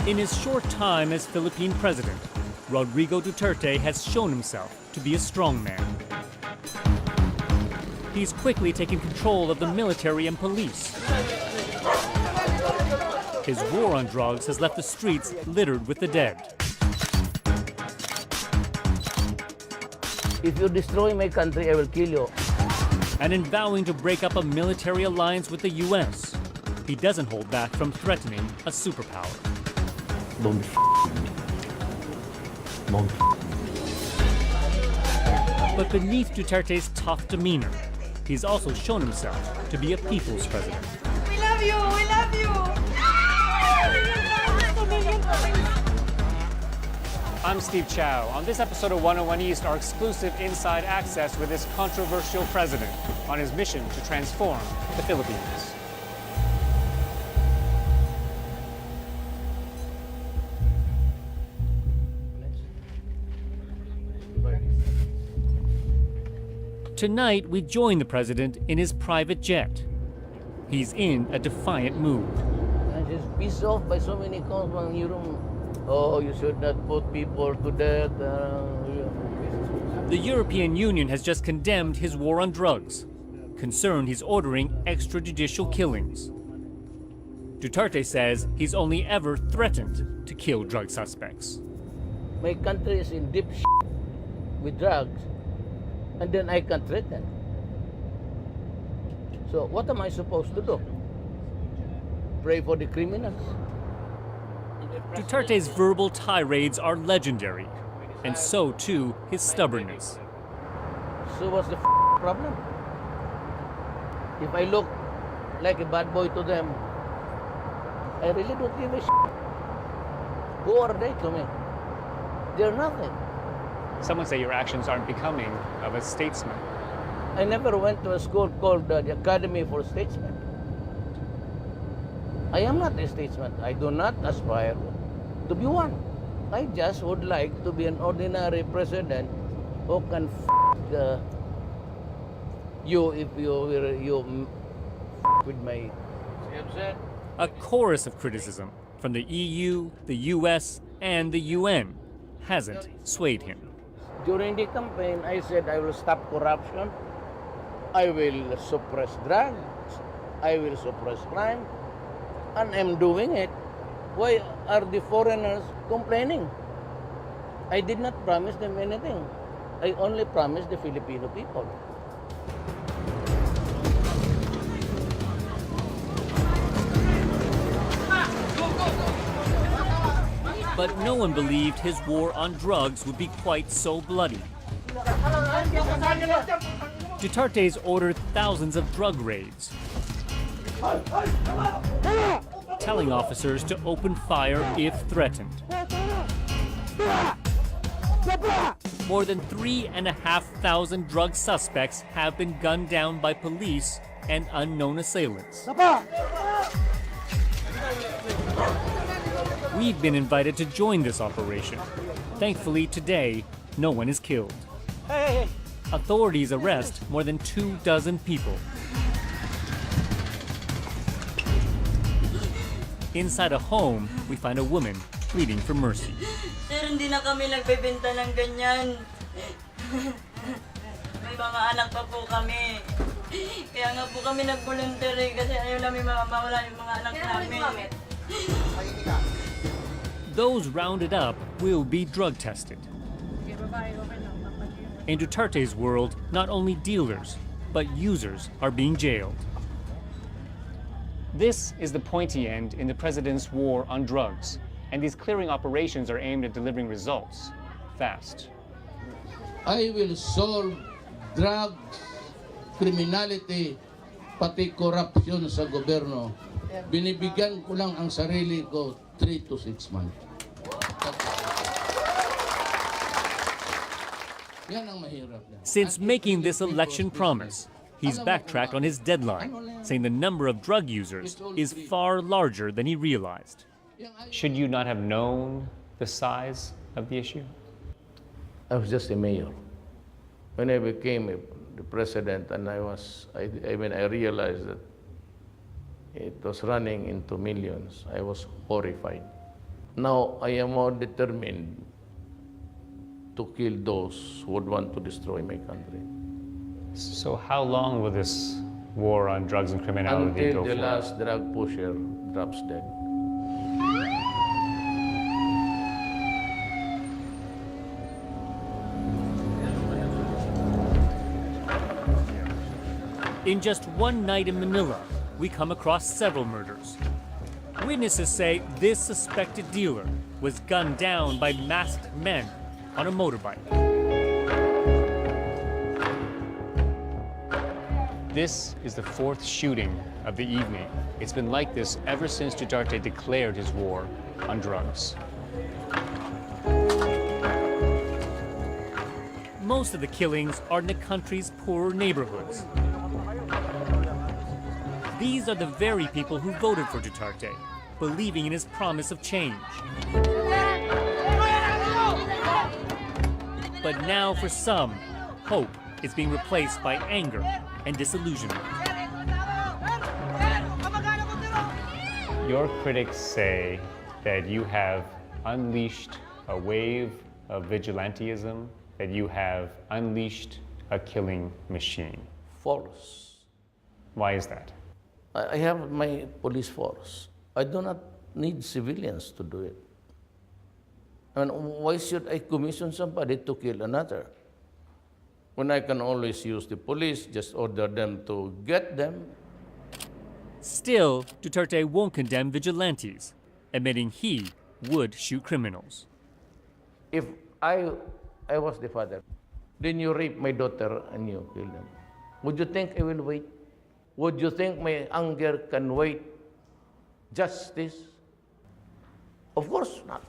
In his short time as Philippine president, Rodrigo Duterte has shown himself to be a strongman. He's quickly taken control of the military and police. His war on drugs has left the streets littered with the dead. If you destroy my country, I will kill you. And in vowing to break up a military alliance with the U.S., he doesn't hold back from threatening a superpower. Don't But beneath Duterte's tough demeanor, he's also shown himself to be a people's president. We love you! We love you! I'm Steve Chow. On this episode of 101 East, our exclusive inside access with this controversial president on his mission to transform the Philippines. Tonight, we join the president in his private jet. He's in a defiant mood. I'm just pissed off by so many calls from Europe. Oh, you should not put people to death. The European Union has just condemned his war on drugs, concerned he's ordering extrajudicial killings. Duterte says he's only ever threatened to kill drug suspects. My country is in deep with drugs, and then I can threaten. So what am I supposed to do? Pray for the criminals? Duterte's verbal tirades are legendary, and so too his stubbornness. So what's the problem? If I look like a bad boy to them, I really don't give a Who are they to me? They're nothing. Some say your actions aren't becoming of a statesman. I never went to a school called the Academy for Statesmen. I am not a statesman. I do not aspire to be one. I just would like to be an ordinary president who can you if you with my. A chorus of criticism from the EU, the US, and the UN hasn't swayed him. During the campaign, I said I will stop corruption, I will suppress drugs, I will suppress crime, and I'm doing it. Why are the foreigners complaining? I did not promise them anything. I only promised the Filipino people. But no one believed his war on drugs would be quite so bloody. Duterte's ordered thousands of drug raids, telling officers to open fire if threatened. More than 3,500 drug suspects have been gunned down by police and unknown assailants. We've been invited to join this operation. Thankfully, today, no one is killed. Authorities arrest more than 24 people. Inside a home, we find a woman pleading for mercy. Sir, hindi na kami nagbebenta ng ganyan. May mga anak pa po kami. Kaya nga po kami nag-voluntary kasi ayaw namin mawala yung mga anak namin. Those rounded up will be drug tested. In Duterte's world, not only dealers, but users are being jailed. This is the pointy end in the president's war on drugs, and these clearing operations are aimed at delivering results fast. I will solve drugs, criminality, pati corruption sa gobyerno. Binibigyan ko lang ang sarili ko 3 to 6 months. Yan ang mahirap. Since making this election promise, he's backtracked on his deadline, saying the number of drug users is far larger than he realized. Should you not have known the size of the issue? I was just a mayor. When I became the president, and I realized that it was running into millions, I was horrified. Now I am more determined to kill those who would want to destroy my country. So how long will this war on drugs and criminality Until go the for? last drug pusher drops dead. In just one night in Manila, we come across several murders. Witnesses say this suspected dealer was gunned down by masked men on a motorbike. This is the fourth shooting of the evening. It's been like this ever since Duterte declared his war on drugs. Most of the killings are in the country's poorer neighborhoods. These are the very people who voted for Duterte, believing in his promise of change. But now for some, hope is being replaced by anger and disillusionment. Your critics say that you have unleashed a wave of vigilantism, that you have unleashed a killing machine. False. Why is that? I have my police force. I do not need civilians to do it. I mean, why should I commission somebody to kill another? When I can always use the police, just order them to get them. Still, Duterte won't condemn vigilantes, admitting he would shoot criminals. If I was the father, then you rape my daughter and you kill them. Would you think I will wait? Would you think my anger can wait justice? Of course not.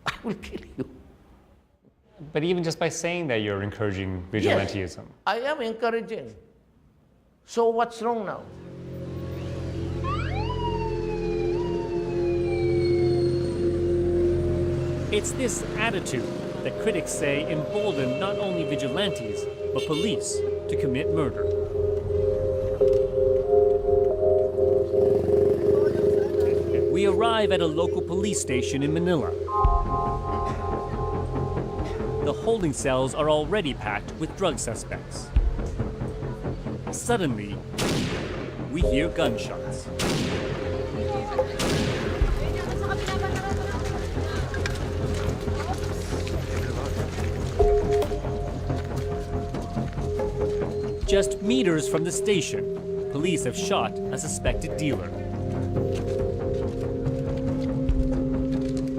I will kill you. But even just by saying that, you're encouraging vigilantism. Yes, I am encouraging. So what's wrong now? It's this attitude that critics say emboldened not only vigilantes, but police to commit murder. We arrive at a local police station in Manila. The holding cells are already packed with drug suspects. Suddenly, we hear gunshots. Just meters from the station, police have shot a suspected dealer.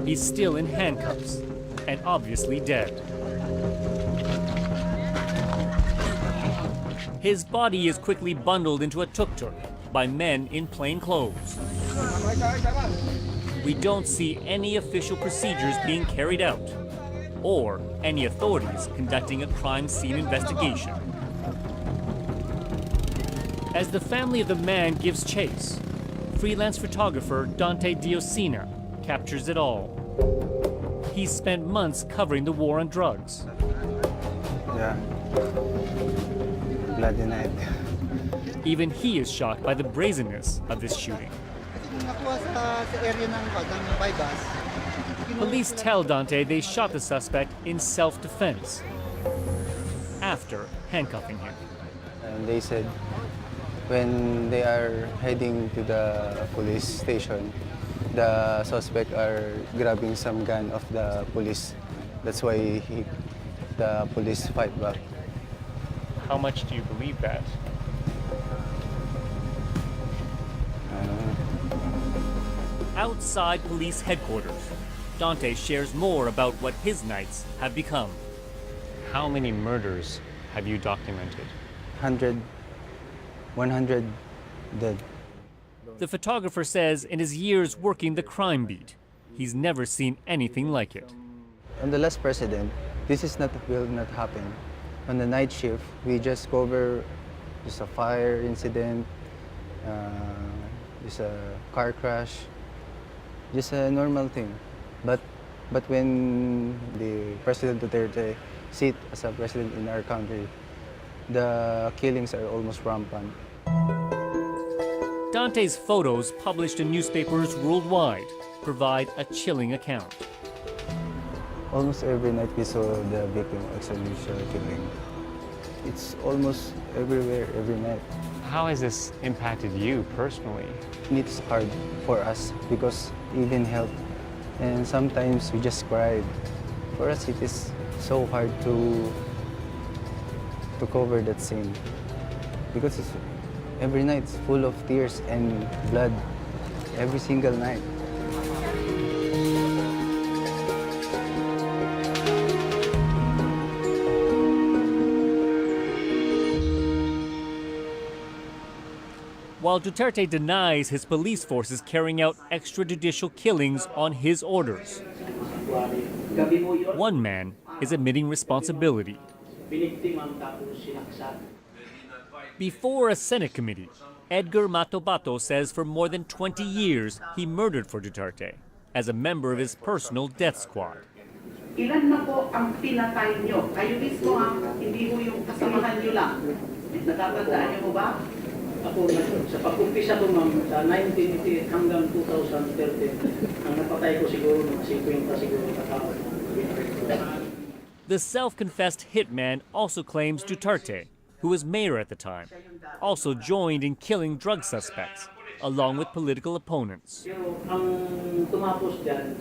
He's still in handcuffs and obviously dead. His body is quickly bundled into a tuk-tuk by men in plain clothes. We don't see any official procedures being carried out or any authorities conducting a crime scene investigation. As the family of the man gives chase, freelance photographer Dante Diosina captures it all. He's spent months covering the war on drugs. Yeah. Bloody night. Even he is shocked by the brazenness of this shooting. Police tell Dante they shot the suspect in self-defense after handcuffing him. And they said when they are heading to the police station, the suspect are grabbing some gun of the police. That's why the police fight back. How much do you believe that? I don't know. Outside police headquarters, Dante shares more about what his nights have become. How many murders have you documented? 100 dead. The photographer says in his years working the crime beat, he's never seen anything like it. On the last president, will not happen. On the night shift, we just cover just a fire incident, just a car crash, just a normal thing. But when the President Duterte sit as a president in our country, the killings are almost rampant. Dante's photos published in newspapers worldwide provide a chilling account. Almost every night we saw the victim of extrajudicial killing. It's almost everywhere, every night. How has this impacted you personally? It's hard for us because even help, and sometimes we just cried. For us, it is so hard to cover that scene because every night it's full of tears and blood, every single night. While Duterte denies his police forces carrying out extrajudicial killings on his orders, one man is admitting responsibility. Before a Senate committee, Edgar Matobato says for more than 20 years he murdered for Duterte as a member of his personal death squad. Ilan na po ang pinatay nyo? Kayo mismo hindi mo yung kasamahan nyo lang. Natatandaan nyo mo ba? Ako, sa pag-umpisa ko ma'am, sa 1988 hanggang 2013, ang napatay ko siguro mga 50 siguro katao. The self-confessed hitman also claims Duterte, who was mayor at the time, also joined in killing drug suspects, along with political opponents. Pero ang tumapos dyan,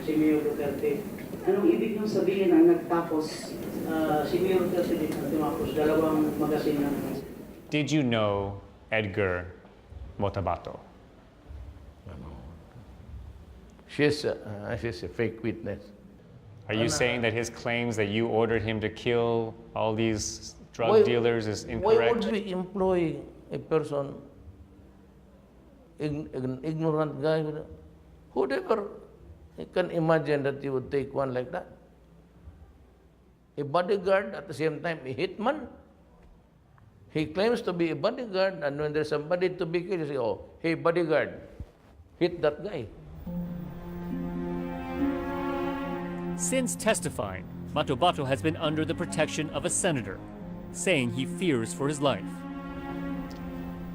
si Mayor Duterte. Anong ibig nung sabihin ang nagtapos? Si Mayor Duterte din ang tumapos, dalawang magasin ng... Did you know Edgar Matobato? She's a fake witness. Are you saying that his claims that you ordered him to kill all these drug dealers is Why incorrect? would we employ a person, an ignorant guy? Whoever can imagine that you would take one like that? A bodyguard at the same time a hitman? He claims to be a bodyguard, and when there's somebody to be killed, you say, oh, hey, bodyguard, hit that guy. Since testifying, Matobato has been under the protection of a senator, saying he fears for his life.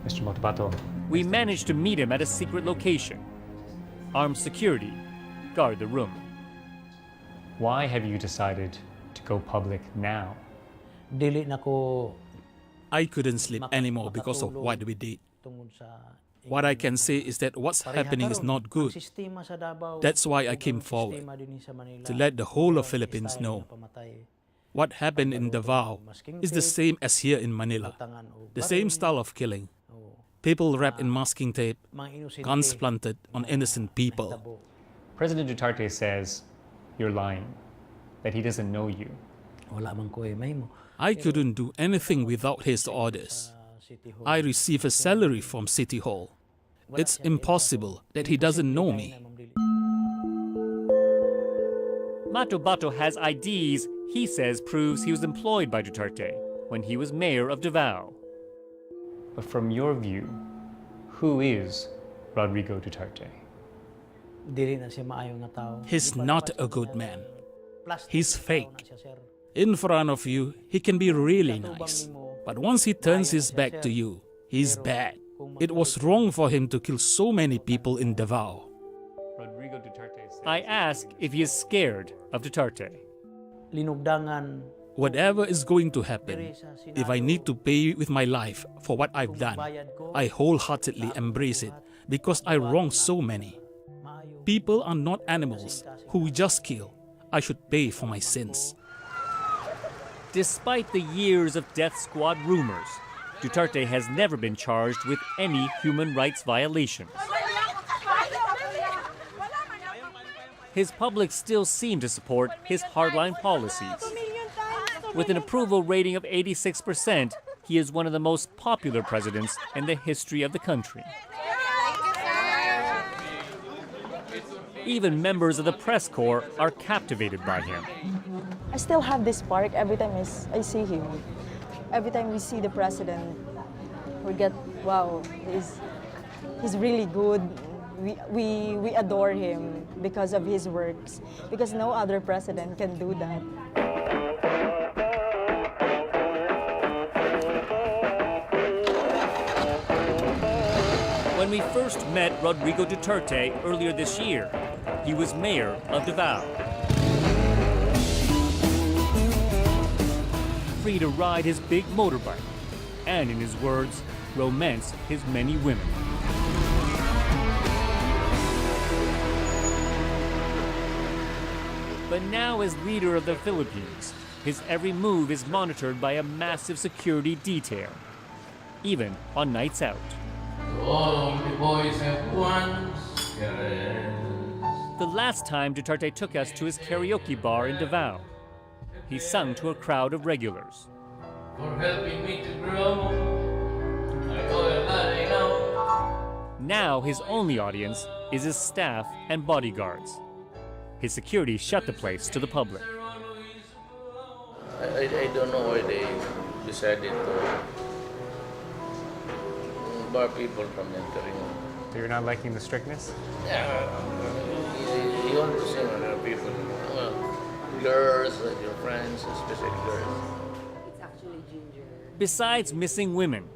Mr. Matobato. We managed to meet him at a secret location. Armed security guard the room. Why have you decided to go public now? Dili na ko I couldn't sleep anymore because of what we did. What I can say is that what's happening is not good. That's why I came forward, to let the whole of Philippines know. What happened in Davao is the same as here in Manila. The same style of killing. People wrapped in masking tape, guns planted on innocent people. President Duterte says you're lying, that he doesn't know you. I couldn't do anything without his orders. I receive a salary from City Hall. It's impossible that he doesn't know me. Matobato has IDs he says proves he was employed by Duterte when he was mayor of Davao. But from your view, who is Rodrigo Duterte? He's not a good man. He's fake. In front of you, he can be really nice. But once he turns his back to you, he's bad. It was wrong for him to kill so many people in Davao. Rodrigo Duterte says I ask if he is scared of Duterte. Whatever is going to happen, if I need to pay with my life for what I've done, I wholeheartedly embrace it because I wronged so many. People are not animals who we just kill. I should pay for my sins. Despite the years of death squad rumors, Duterte has never been charged with any human rights violations. His public still seem to support his hardline policies. With an approval rating of 86%, he is one of the most popular presidents in the history of the country. Even members of the press corps are captivated by him. I still have this spark every time I see him. Every time we see the president, we get, wow, he's really good. We adore him because of his works, because no other president can do that. When we first met Rodrigo Duterte earlier this year, he was mayor of Davao. Free to ride his big motorbike and, in his words, romance his many women. But now, as leader of the Philippines, his every move is monitored by a massive security detail, even on nights out. All the boys have once. The last time Duterte took us to his karaoke bar in Davao, he sung to a crowd of regulars. For helping me to grow. I owe a lot, I know. Now his only audience is his staff and bodyguards. His security shut the place to the public. I don't know why they decided to bar people from entering. So you're not liking the strictness? Yeah, you want to see other people, well, girls, like your friends, especially girls. Besides missing women,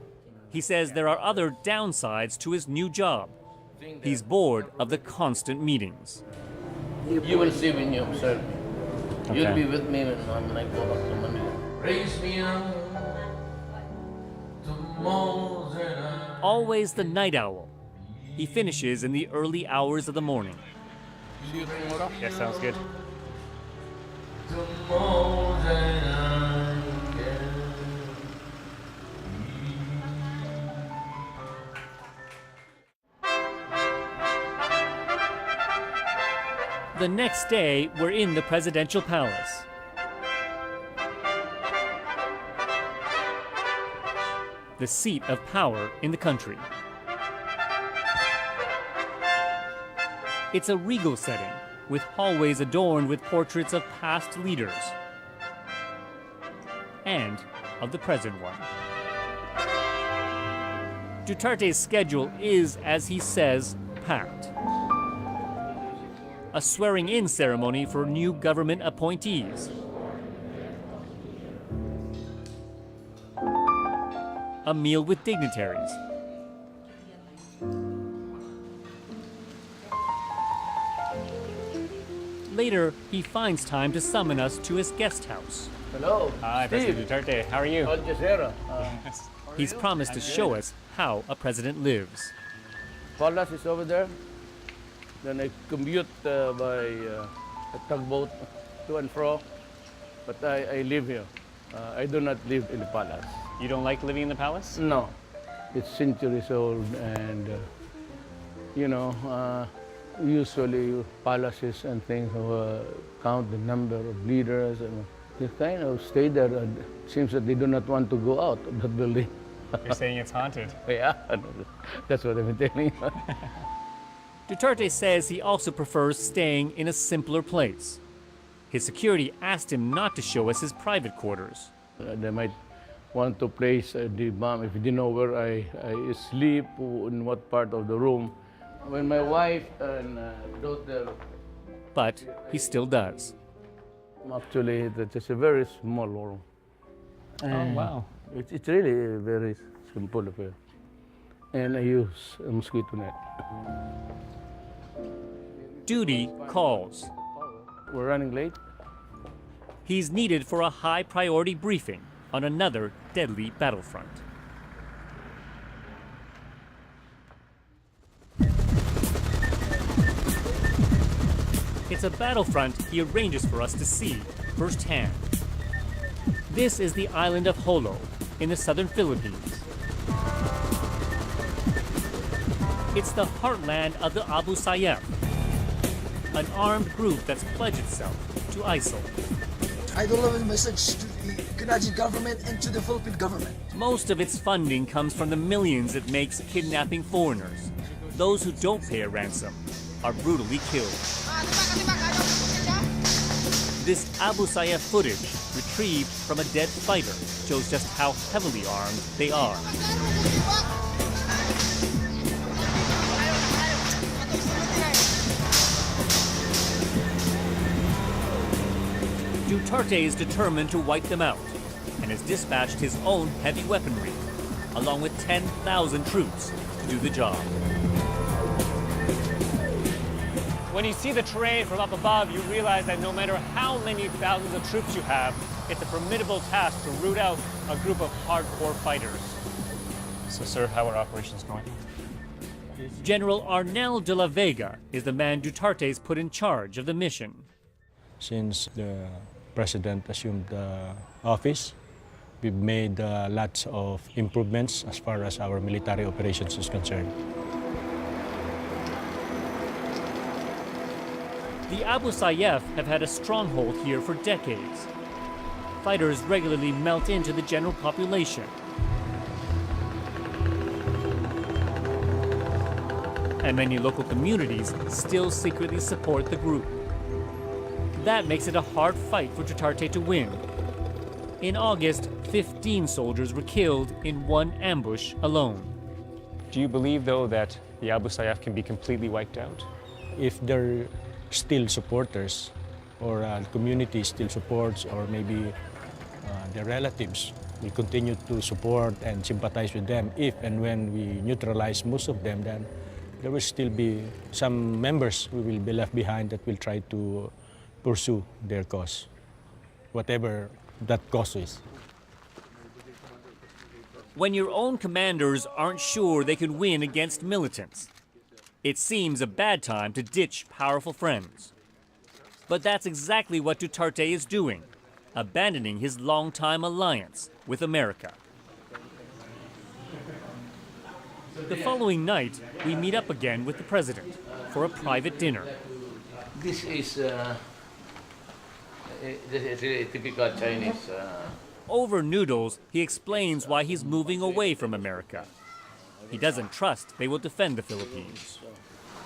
he says there are other downsides to his new job. He's bored of the constant meetings. You will see when you observe me. Okay. You'll be with me when I go back to Manila. Raise me up to more than I. Always the night owl. He finishes in the early hours of the morning. See you tomorrow? Yeah, sounds good. To more than I can. The next day, we're in the presidential palace. The seat of power in the country. It's a regal setting, with hallways adorned with portraits of past leaders and of the present one. Duterte's schedule is, as he says, packed. A swearing-in ceremony for new government appointees. A meal with dignitaries. Later, he finds time to summon us to his guest house. Hello. Hi, President Duterte. How are you? AlJazeera. He's promised to show us how a president lives. Palace is over there. Then I commute by a tugboat to and fro. But I live here. I do not live in the palace. You don't like living in the palace? No. It's centuries old and, usually palaces and things count the number of leaders and they kind of stay there. And it seems that they do not want to go out of that building. You're saying it's haunted. Yeah, that's what I've been telling you. Duterte says he also prefers staying in a simpler place. His security asked him not to show us his private quarters. They might want to place the bomb if they know where I sleep, in what part of the room. When my wife and daughter... But he still does. Actually, it's just a very small room. Oh, wow. It's really a very simple affair. And I use a mosquito net. Duty calls. We're running late. He's needed for a high-priority briefing on another deadly battlefront. It's a battlefront he arranges for us to see firsthand. This is the island of Jolo in the southern Philippines. It's the heartland of the Abu Sayyaf, an armed group that's pledged itself to ISIL. I deliver a message to the Canadian government and to the Philippine government. Most of its funding comes from the millions it makes kidnapping foreigners. Those who don't pay a ransom are brutally killed. This Abu Sayyaf footage, retrieved from a dead fighter, shows just how heavily armed they are. Duterte is determined to wipe them out and has dispatched his own heavy weaponry, along with 10,000 troops, to do the job. When you see the terrain from up above, you realize that no matter how many thousands of troops you have, it's a formidable task to root out a group of hardcore fighters. So, sir, how are operations going? General Arnel de la Vega is the man Duterte's put in charge of the mission. Since the president assumed the office, we've made lots of improvements as far as our military operations is concerned. The Abu Sayyaf have had a stronghold here for decades. Fighters regularly melt into the general population. And many local communities still secretly support the group. That makes it a hard fight for Duterte to win. In August, 15 soldiers were killed in one ambush alone. Do you believe, though, that the Abu Sayyaf can be completely wiped out? If they're still supporters, or the community still supports, or maybe their relatives will continue to support and sympathize with them, if and when we neutralize most of them, then there will still be some members who will be left behind that will try to pursue their cause, whatever that cause is. When your own commanders aren't sure they can win against militants, it seems a bad time to ditch powerful friends. But that's exactly what Duterte is doing, abandoning his longtime alliance with America. The following night, we meet up again with the president for a private dinner. This is really typical Chinese. Over noodles, he explains why he's moving away from America. He doesn't trust they will defend the Philippines.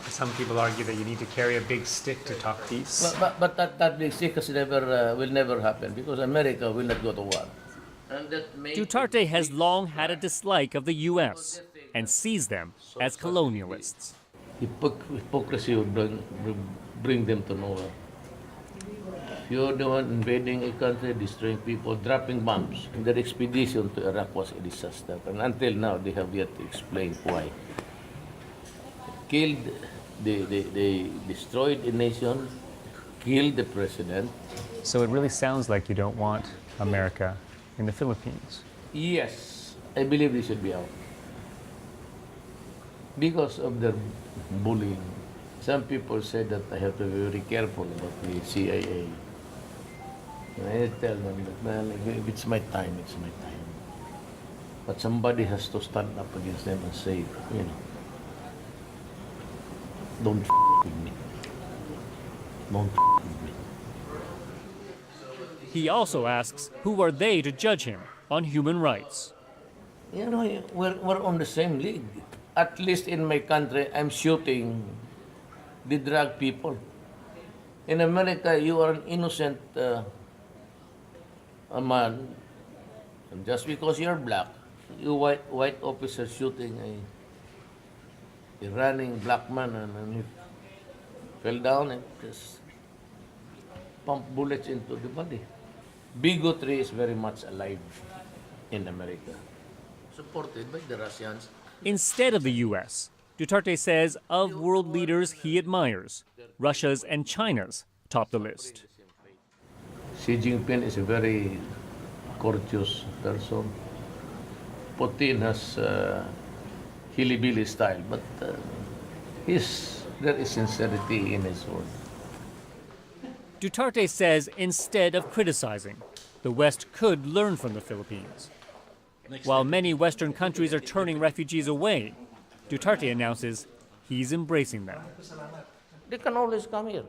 Some people argue that you need to carry a big stick to talk peace. But that big secret will never happen, because America will not go to war. Duterte has long had a dislike of the U.S. and sees them as colonialists. Hypocrisy will bring them to nowhere. You're the one invading a country, destroying people, dropping bombs. Their expedition to Iraq was a disaster, and until now they have yet to explain why. They destroyed a nation, killed the president. So it really sounds like you don't want America in the Philippines. Yes, I believe they should be out. Because of their bullying. Some people say that I have to be very careful about the CIA. And I tell them that, man, if it's my time, it's my time. But somebody has to stand up against them and say, don't with me. Don't with me. He also asks, who are they to judge him on human rights? We're on the same league. At least in my country, I'm shooting the drug people. In America, you are an innocent a man, and just because you're black, you white officer shooting a running black man, and he fell down and just pumped bullets into the body. Bigotry is very much alive in America, supported by the Russians. Instead of the U.S., Duterte says of world leaders he admires, Russia's and China's top the list. Xi Jinping is a very courteous person. Putin has hilly-billy style, but there is sincerity in his word. Duterte says instead of criticizing, the West could learn from the Philippines. While many Western countries are turning refugees away, Duterte announces he's embracing them. They can always come here,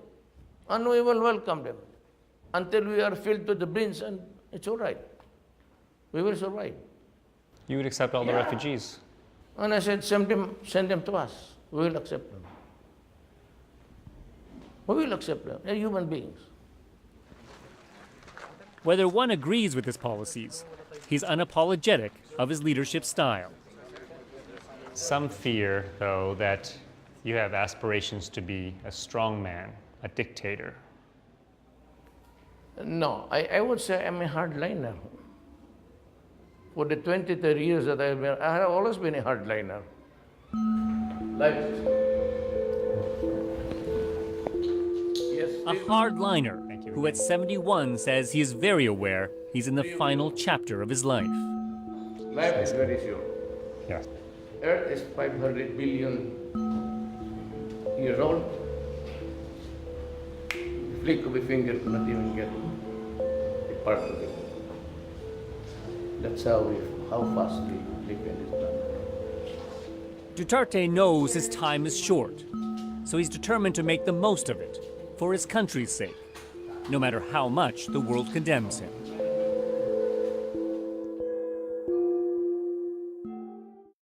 and we will welcome them until we are filled to the brim, and it's all right. We will survive. You would accept all the refugees? And I said, send them to us. We will accept them. We will accept them. They're human beings. Whether one agrees with his policies, he's unapologetic of his leadership style. Some fear, though, that you have aspirations to be a strong man, a dictator. No, I would say I'm a hardliner. For the 23 years that I've been, I have always been a hardliner. A hardliner who at 71 says he is very aware he's in the final chapter of his life. Life is very short. Yeah. Earth is 500 billion years old. The flick of a finger cannot even get a part of it. That's how fast we live in this planet. Duterte knows his time is short, so he's determined to make the most of it for his country's sake, no matter how much the world condemns him.